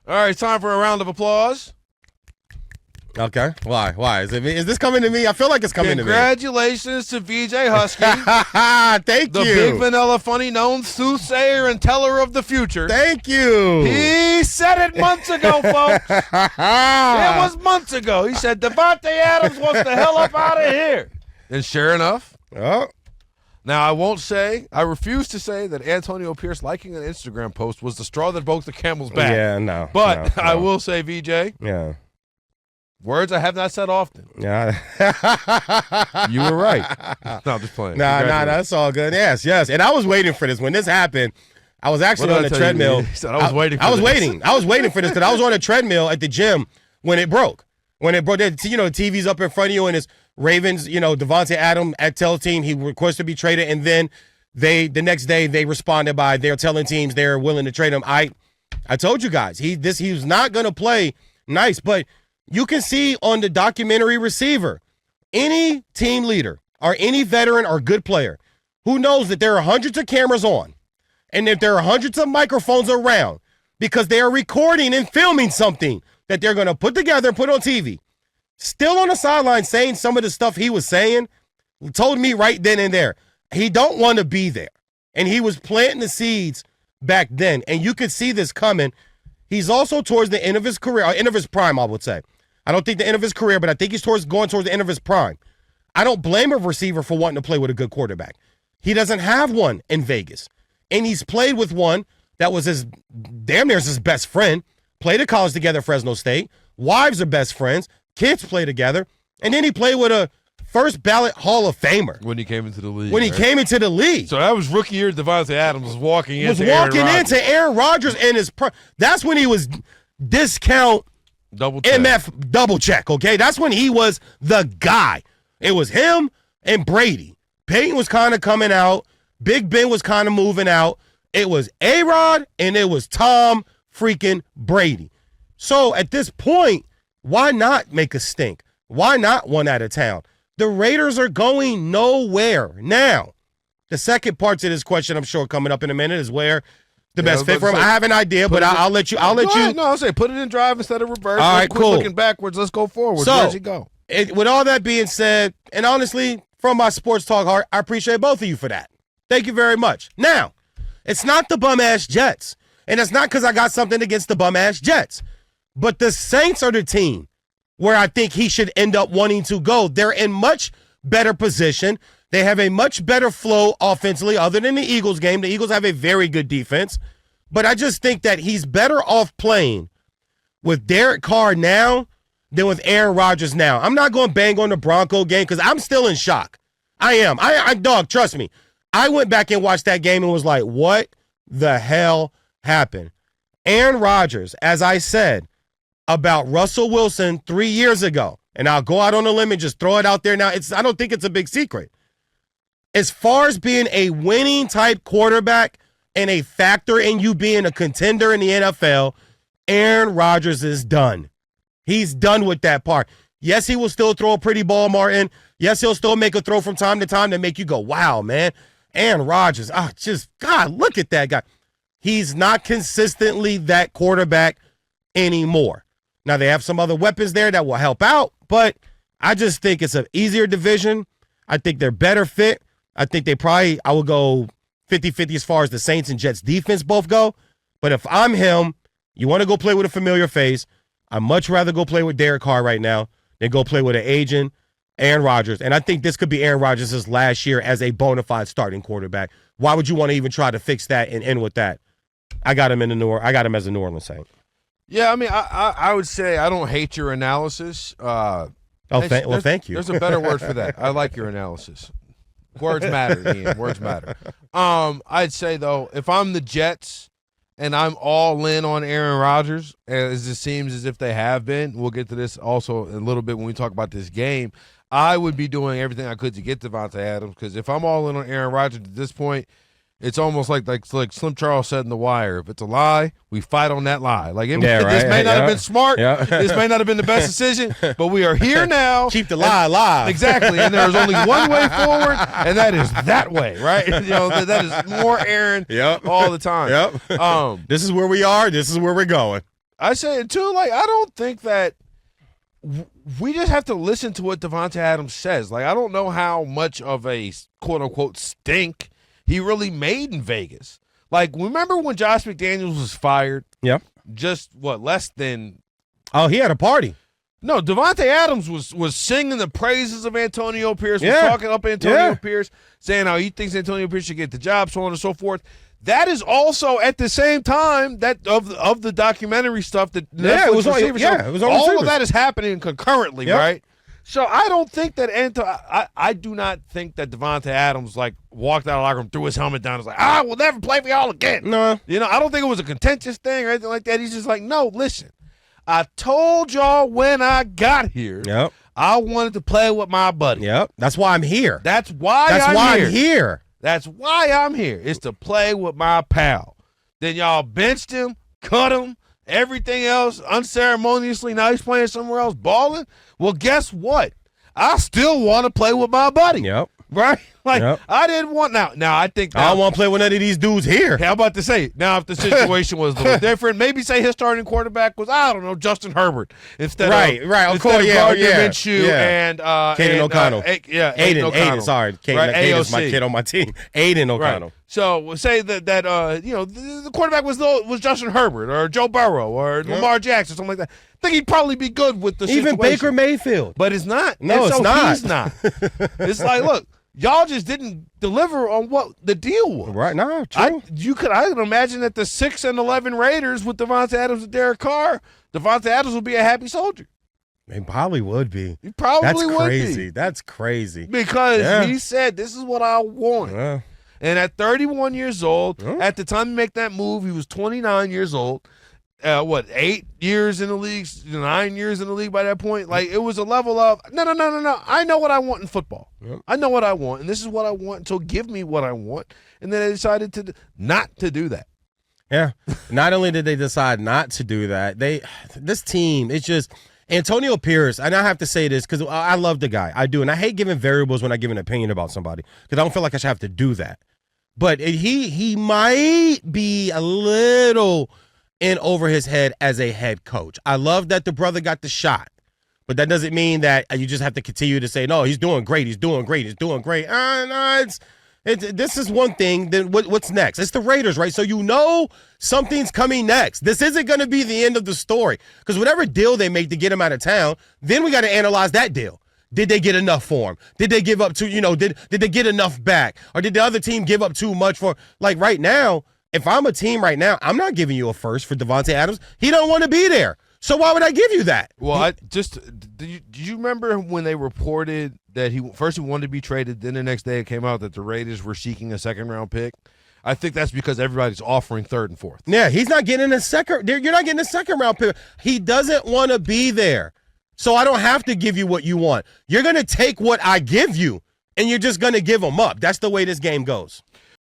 All right, it's time for a round of applause. Okay. Why? Is this coming to me? I feel like it's coming to me. Congratulations to VJ Husky. Thank you. The big vanilla funny known soothsayer and teller of the future. Thank you. He said it months ago, folks. It was months ago. He said Davante Adams wants the hell up out of here. And sure enough. Oh. Now, I refuse to say that Antonio Pierce liking an Instagram post was the straw that broke the camel's back. Yeah, no. But no. I will say, VJ. Yeah. Words I have not said often. Yeah. You were right. No, I'm just playing. Nah, that's all good. Yes. And I was waiting for this. When this happened, I was actually on the treadmill. He said, I was waiting for this. I was waiting for this because I was on a treadmill at the gym when it broke. The TV's up in front of you and it's Ravens, Davante Adams tell team he requested to be traded, and then the next day they responded by they're telling teams they're willing to trade him. I told you guys, he was not going to play nice, but you can see on the documentary Receiver, any team leader or any veteran or good player who knows that there are hundreds of cameras on and that there are hundreds of microphones around because they are recording and filming something that they're going to put together and put on TV. Still on the sideline saying some of the stuff he was saying, told me right then and there, he don't want to be there. And he was planting the seeds back then. And you could see this coming. He's also towards the end of his career, or end of his prime, I would say. I don't think the end of his career, but I think he's going towards the end of his prime. I don't blame a receiver for wanting to play with a good quarterback. He doesn't have one in Vegas. And he's played with one that was damn near his best friend. Played at college together at Fresno State. Wives are best friends. Kids play together. And then he played with a first ballot Hall of Famer. When he came into the league. He came into the league. So that was rookie year. Davante Adams was walking into Aaron Rodgers and that's when he was discount double check. MF double check, okay? That's when he was the guy. It was him and Brady. Peyton was kind of coming out. Big Ben was kind of moving out. It was A-Rod and it was Tom freaking Brady. So at this point, why not make a stink? Why not one out of town? The Raiders are going nowhere. Now, the second part to this question, I'm sure coming up in a minute, is where the best fit for him. I have an idea, but I'll let you. No, I'll say put it in drive instead of reverse. All right, cool. Looking backwards, let's go forward. So, where's he go? With all that being said, and honestly, from my sports talk heart, I appreciate both of you for that. Thank you very much. Now, it's not the bum-ass Jets, and it's not because I got something against the bum-ass Jets, but the Saints are the team where I think he should end up wanting to go. They're in much better position. They have a much better flow offensively other than the Eagles game. The Eagles have a very good defense. But I just think that he's better off playing with Derek Carr now than with Aaron Rodgers now. I'm not going to bang on the Bronco game because I'm still in shock. I am. Dog, trust me. I went back and watched that game and was like, what the hell happened? Aaron Rodgers, as I said about Russell Wilson 3 years ago, and I'll go out on a limb and just throw it out there now. I don't think it's a big secret. As far as being a winning type quarterback and a factor in you being a contender in the NFL, Aaron Rodgers is done. He's done with that part. Yes, he will still throw a pretty ball, Martin. Yes, he'll still make a throw from time to time that make you go, wow, man. Aaron Rodgers, God, look at that guy. He's not consistently that quarterback anymore. Now, they have some other weapons there that will help out, but I just think it's an easier division. I think they're better fit. I think I will go 50-50 as far as the Saints and Jets defense both go. But if I'm him, you want to go play with a familiar face, I'd much rather go play with Derek Carr right now than go play with an agent, Aaron Rodgers. And I think this could be Aaron Rodgers' last year as a bona fide starting quarterback. Why would you want to even try to fix that and end with that? I got him as a New Orleans Saint. Yeah, I mean, I would say I don't hate your analysis. Thank you. There's a better word for that. I like your analysis. Words matter, Ian. Words matter. I'd say, though, if I'm the Jets and I'm all in on Aaron Rodgers, as it seems as if they have been, we'll get to this also in a little bit when we talk about this game, I would be doing everything I could to get Davante Adams, because if I'm all in on Aaron Rodgers at this point, it's almost like Slim Charles said in The Wire, if it's a lie, we fight on that lie. This may not have been smart. Yeah. This may not have been the best decision, but we are here now. Keep the lie alive. Exactly. And there's only one way forward, and that is that way, right? That is more Aaron all the time. Yep. This is where we are. This is where we're going. I say it too. Like, I don't think that we just have to listen to what Davante Adams says. Like, I don't know how much of a quote unquote stink he really made in Vegas. Like, remember when Josh McDaniels was fired? Yeah. Just less than. Oh, he had a party. No, Davante Adams was singing the praises of Antonio Pierce, was talking up Antonio Pierce, saying how he thinks Antonio Pierce should get the job, so on and so forth. That is also at the same time that of the documentary stuff that it was on all receivers. of that is happening concurrently, right? So I don't think that I do not think that Davante Adams walked out of the locker room, threw his helmet down, and was like, I will never play for y'all again. No, I don't think it was a contentious thing or anything like that. He's just like, no, listen. I told y'all when I got here, I wanted to play with my buddy. Yep. That's why I'm here. That's why I'm here. That's why I'm here, is to play with my pal. Then y'all benched him, cut him, everything else unceremoniously. Now he's playing somewhere else, balling. Well, guess what? I still want to play with my buddy. Yep. Right? I didn't want now I think I don't want to play with none of these dudes here. How about to say now if the situation was a little different, maybe say his starting quarterback was, I don't know, Justin Herbert instead of Gardner Minshew and Caden O'Connell. Aiden O'Connell. Sorry. Caden is my kid on my team. Aiden O'Connell. Right. So we'll say that the quarterback was Justin Herbert or Joe Burrow or Lamar Jackson, something like that. I think he'd probably be good with the situation. Even Baker Mayfield. But it's not. No, it's not. He's not. It's like, look, y'all just didn't deliver on what the deal was. Right, no, true. I can imagine that the 6-11 Raiders with Davante Adams and Derek Carr, Davante Adams would be a happy soldier. He probably would be. He probably would be. That's crazy. That's crazy. Because he said, this is what I want. Yeah. And at 31 years old, at the time to make that move, he was 29 years old. 8 years in the league, 9 years in the league by that point? Like, it was a level of, no. I know what I want in football. Yep. I know what I want, and this is what I want, so give me what I want. And then they decided not to do that. Yeah. Not only did they decide not to do that, this team, it's just Antonio Pierce, and I have to say this because I love the guy. I do, and I hate giving variables when I give an opinion about somebody because I don't feel like I should have to do that. But he might be a little in over his head as a head coach. I love that the brother got the shot, but that doesn't mean that you just have to continue to say, no, he's doing great. He's doing great. He's doing great. No, this is one thing. Then what's next? It's the Raiders, right? So something's coming next. This isn't going to be the end of the story because whatever deal they make to get him out of town, then we got to analyze that deal. Did they get enough for him? Did they give up did they get enough back? Or did the other team give up too much for, like right now, if I'm a team right now, I'm not giving you a first for Davante Adams. He don't want to be there. So why would I give you that? Well, did you remember when they reported that he wanted to be traded, then the next day it came out that the Raiders were seeking a second-round pick? I think that's because everybody's offering third and fourth. Yeah, he's not getting a second. You're not getting a second-round pick. He doesn't want to be there. So I don't have to give you what you want. You're going to take what I give you, and you're just going to give him up. That's the way this game goes.